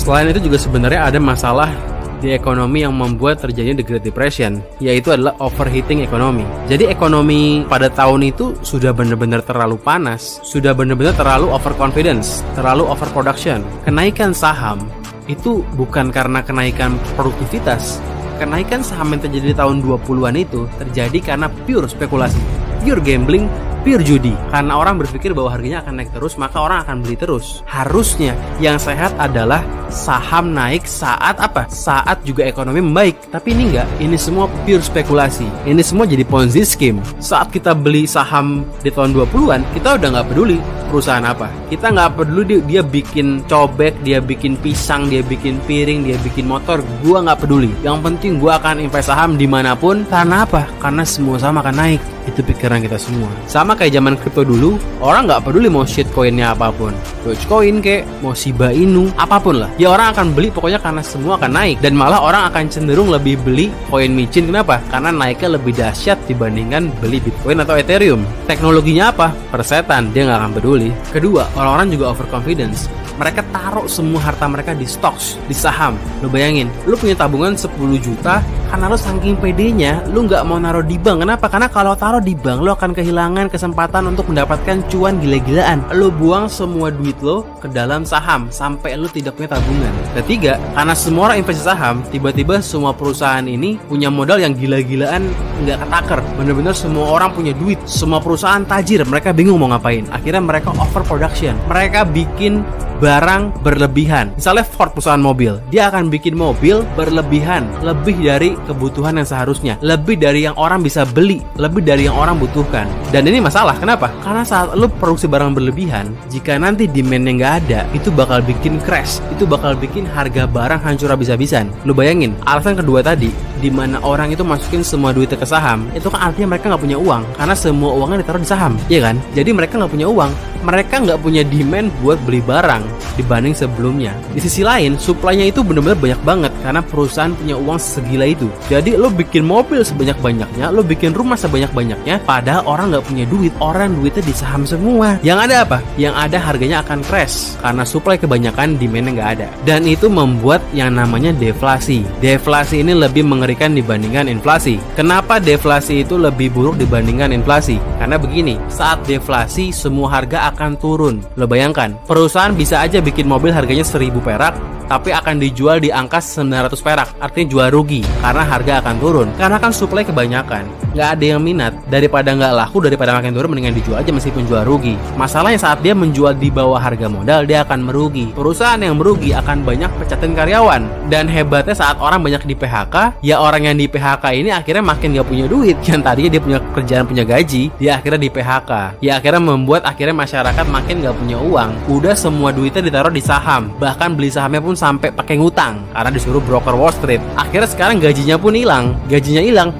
Selain itu juga sebenarnya ada masalah di ekonomi yang membuat terjadinya the Great Depression, yaitu adalah overheating ekonomi. Jadi ekonomi pada tahun itu sudah benar-benar terlalu panas, sudah benar-benar terlalu overconfidence, terlalu overproduction. Kenaikan saham itu bukan karena kenaikan produktivitas. Kenaikan saham yang terjadi di tahun 20-an itu terjadi karena pure spekulasi, pure gambling, pure judi. Karena orang berpikir bahwa harganya akan naik terus, maka orang akan beli terus. Harusnya yang sehat adalah saham naik saat apa? Saat juga ekonomi membaik. Tapi ini enggak, ini semua pure spekulasi. Ini semua jadi Ponzi scheme. Saat kita beli saham di tahun 20-an, kita udah nggak peduli perusahaan apa. Kita nggak peduli dia bikin cobek, dia bikin pisang, dia bikin piring, dia bikin motor. Gua nggak peduli. Yang penting gua akan invest saham dimanapun. Karena apa? Karena semua saham akan naik. Itu pikiran kita semua. Sama kayak zaman kripto dulu, orang nggak peduli mau shitcoinnya apapun, Dogecoin kek, mau Shiba Inu, apapun lah. Ya orang akan beli pokoknya karena semua akan naik. Dan malah orang akan cenderung lebih beli koin micin. Kenapa? Karena naiknya lebih dahsyat dibandingkan beli Bitcoin atau Ethereum. Teknologinya apa? Persetan, dia nggak akan peduli. Kedua, orang-orang juga overconfidence. Mereka taruh semua harta mereka di stocks, di saham. Lo bayangin, lo punya tabungan 10 juta, karena lo saking pedenya, lo nggak mau naruh di bank. Kenapa? Karena kalau taruh di bank, lo akan kehilangan kesempatan untuk mendapatkan cuan gila-gilaan. Lo buang semua duit lo ke dalam saham, sampai lo tidak punya tabungan. Ketiga, karena semua orang investasi saham, tiba-tiba semua perusahaan ini punya modal yang gila-gilaan, nggak ketaker. Bener-bener semua orang punya duit, semua perusahaan tajir, mereka bingung mau ngapain. Akhirnya mereka overproduction. Mereka bikin barang berlebihan. Misalnya Ford, perusahaan mobil, dia akan bikin mobil berlebihan, lebih dari kebutuhan yang seharusnya, lebih dari yang orang bisa beli, lebih dari yang orang butuhkan. Dan ini masalah, kenapa? Karena saat lu produksi barang berlebihan, jika nanti demandnya nggak ada, itu bakal bikin crash, itu bakal bikin harga barang hancur habis-habisan. Lu bayangin, alasan kedua tadi, di mana orang itu masukin semua duitnya ke saham, itu kan artinya mereka nggak punya uang, karena semua uangnya ditaruh di saham, iya kan? Jadi mereka nggak punya uang, mereka nggak punya demand buat beli barang dibanding sebelumnya. Di sisi lain, supply-nya itu benar-benar banyak banget karena perusahaan punya uang segila itu. Jadi lo bikin mobil sebanyak-banyaknya, lo bikin rumah sebanyak-banyaknya, padahal orang nggak punya duit, orang duitnya di saham semua. Yang ada apa? Yang ada harganya akan crash karena supply kebanyakan, demand-nya nggak ada. Dan itu membuat yang namanya deflasi. Deflasi ini lebih mengerikan dibandingkan inflasi. Kenapa deflasi itu lebih buruk dibandingkan inflasi? Karena begini, saat deflasi semua harga akan turun. Lo bayangkan, perusahaan bisa aja bikin mobil harganya 1000 perak, tapi akan dijual di angka 900 perak. Artinya jual rugi, karena harga akan turun. Karena kan supply kebanyakan, nggak ada yang minat. Daripada nggak laku, daripada makin turun, mendingan dijual aja meskipun jual rugi. Masalahnya saat dia menjual di bawah harga modal, dia akan merugi. Perusahaan yang merugi akan banyak pecatin karyawan. Dan hebatnya saat orang banyak di PHK, ya orang yang di PHK ini akhirnya makin nggak punya duit. Yang tadinya dia punya kerjaan, punya gaji, dia akhirnya di PHK. Ya akhirnya membuat akhirnya masyarakat makin nggak punya uang. Udah semua duitnya ditaruh di saham, bahkan beli sahamnya pun sampai pakai ngutang karena disuruh broker Wall Street. Akhirnya sekarang gajinya pun hilang,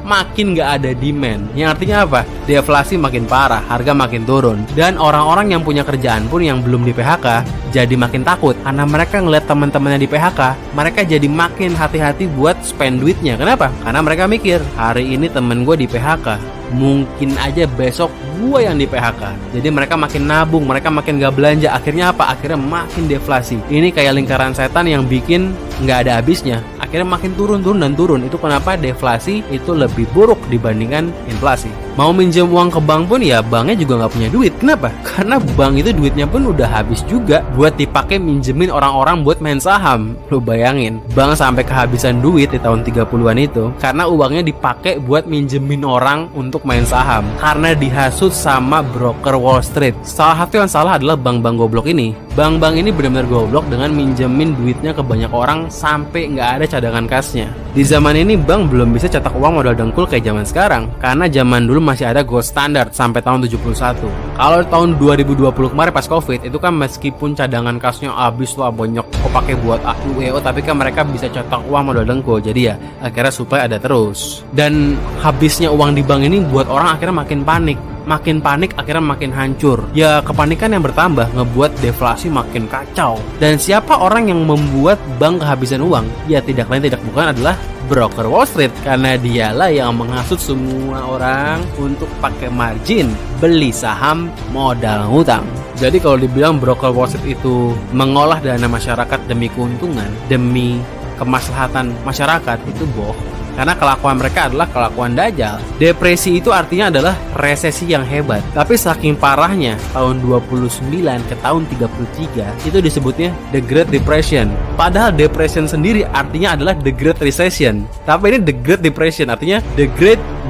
makin nggak ada demand. Yang artinya apa? Deflasi makin parah, harga makin turun, dan orang-orang yang punya kerjaan pun yang belum di PHK jadi makin takut karena mereka ngeliat teman-temannya di PHK, mereka jadi makin hati-hati buat spend duitnya. Kenapa? Karena mereka mikir, hari ini temen gue di PHK, mungkin aja besok gue yang di PHK. Jadi mereka makin nabung, mereka makin gak belanja. Akhirnya apa? Akhirnya makin deflasi. Ini kayak lingkaran setan yang bikin gak ada habisnya. Akhirnya makin turun. Itu kenapa deflasi itu lebih buruk dibandingkan inflasi. Mau minjem uang ke bank pun ya banknya juga gak punya duit. Kenapa? Karena bank itu duitnya pun udah habis juga buat dipakai minjemin orang-orang buat main saham. Lu bayangin, bank sampai kehabisan duit di tahun 30-an itu karena uangnya dipakai buat minjemin orang untuk main saham. Karena dihasut sama broker Wall Street. Salah satu yang salah adalah bank-bank goblok ini. Bank-bank ini benar-benar goblok dengan minjemin duitnya ke banyak orang sampai nggak ada cadangan kasnya. Di zaman ini bank belum bisa cetak uang modal dengkul kayak zaman sekarang, karena zaman dulu masih ada gold standard sampai tahun 71. Kalau tahun 2020 kemarin pas Covid itu kan meskipun cadangan kasnya habis lah banyak pakai buat UEO, tapi kan mereka bisa cetak uang modal dengkul. Jadi ya akhirnya supply ada terus. Dan habisnya uang di bank ini buat orang akhirnya makin panik. makin panik akhirnya makin hancur. Ya kepanikan yang bertambah ngebuat deflasi makin kacau. Dan siapa orang yang membuat bank kehabisan uang? Ya tidak lain tidak bukan adalah broker Wall Street, karena dialah yang menghasut semua orang untuk pakai margin beli saham modal ngutang. Jadi kalau dibilang broker Wall Street itu mengolah dana masyarakat demi keuntungan, demi kemaslahatan masyarakat, itu bohong. Karena kelakuan mereka adalah kelakuan dajal. Depresi itu artinya adalah resesi yang hebat. Tapi saking parahnya tahun 29 ke tahun 33 itu disebutnya The Great Depression. Padahal depression sendiri artinya adalah The Great Recession. Tapi ini The Great Depression artinya The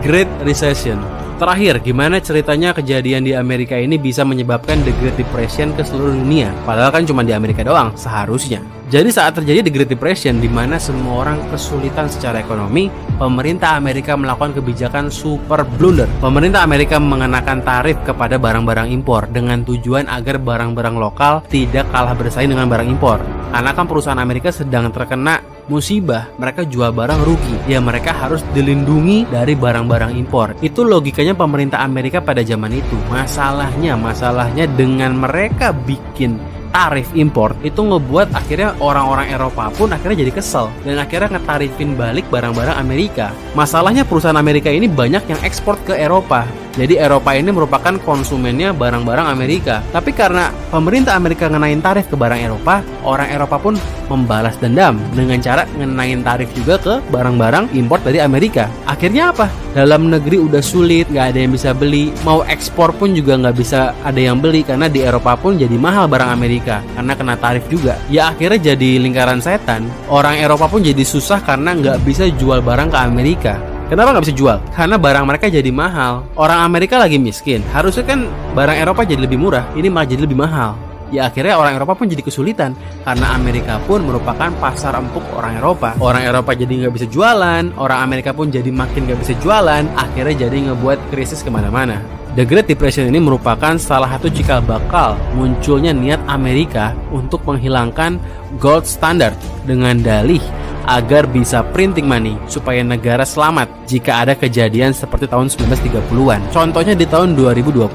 Great Recession. Terakhir, gimana ceritanya kejadian di Amerika ini bisa menyebabkan The Great Depression ke seluruh dunia? Padahal kan cuma di Amerika doang seharusnya. Jadi saat terjadi The Great Depression di mana semua orang kesulitan secara ekonomi, pemerintah Amerika melakukan kebijakan super blunder. Pemerintah Amerika mengenakan tarif kepada barang-barang impor dengan tujuan agar barang-barang lokal tidak kalah bersaing dengan barang impor. Karena kan perusahaan Amerika sedang terkena musibah, mereka jual barang rugi. Ya mereka harus dilindungi dari barang-barang impor. Itu logikanya pemerintah Amerika pada zaman itu. Masalahnya dengan mereka bikin tarif impor itu ngebuat akhirnya orang-orang Eropa pun akhirnya jadi kesel dan akhirnya ngetarifin balik barang-barang Amerika. Masalahnya perusahaan Amerika ini banyak yang ekspor ke Eropa. Jadi Eropa ini merupakan konsumennya barang-barang Amerika. Tapi karena pemerintah Amerika ngenain tarif ke barang Eropa, orang Eropa pun membalas dendam dengan cara ngenain tarif juga ke barang-barang impor dari Amerika. Akhirnya apa? Dalam negeri udah sulit, nggak ada yang bisa beli. Mau ekspor pun juga nggak bisa ada yang beli karena di Eropa pun jadi mahal barang Amerika karena kena tarif juga. Ya akhirnya jadi lingkaran setan. Orang Eropa pun jadi susah karena nggak bisa jual barang ke Amerika. Kenapa nggak bisa jual? Karena barang mereka jadi mahal. Orang Amerika lagi miskin. Harusnya kan barang Eropa jadi lebih murah. Ini malah jadi lebih mahal. Ya akhirnya orang Eropa pun jadi kesulitan. Karena Amerika pun merupakan pasar empuk orang Eropa. Orang Eropa jadi nggak bisa jualan. Orang Amerika pun jadi makin nggak bisa jualan. Akhirnya jadi ngebuat krisis kemana-mana. The Great Depression ini merupakan salah satu cikal bakal munculnya niat Amerika untuk menghilangkan gold standard dengan dalih agar bisa printing money supaya negara selamat jika ada kejadian seperti tahun 1930-an. Contohnya di tahun 2020,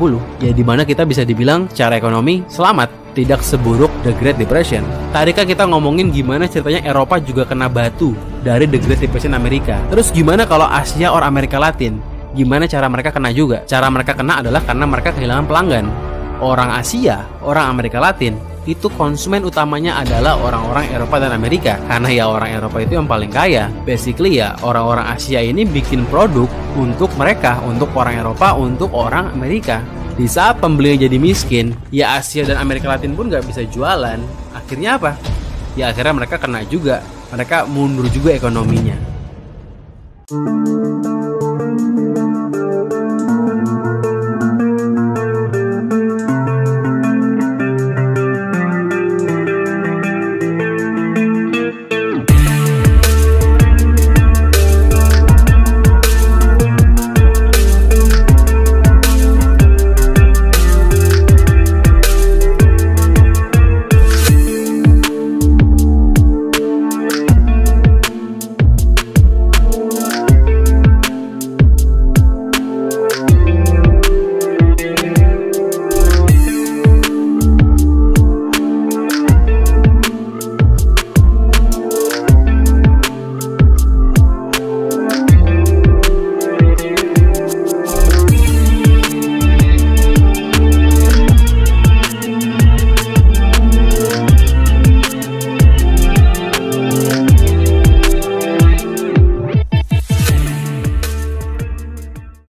ya di mana kita bisa dibilang secara ekonomi selamat, tidak seburuk The Great Depression. Tadi kan kita ngomongin gimana ceritanya Eropa juga kena batu dari The Great Depression Amerika. Terus gimana kalau Asia or Amerika Latin? Gimana cara mereka kena juga? Cara mereka kena adalah karena mereka kehilangan pelanggan. Orang Asia, orang Amerika Latin itu konsumen utamanya adalah orang-orang Eropa dan Amerika. Karena ya orang Eropa itu yang paling kaya. Basically ya orang-orang Asia ini bikin produk untuk mereka, untuk orang Eropa, untuk orang Amerika. Di saat pembelinya jadi miskin, ya Asia dan Amerika Latin pun gak bisa jualan. Akhirnya apa? Ya akhirnya mereka kena juga. Mereka mundur juga ekonominya.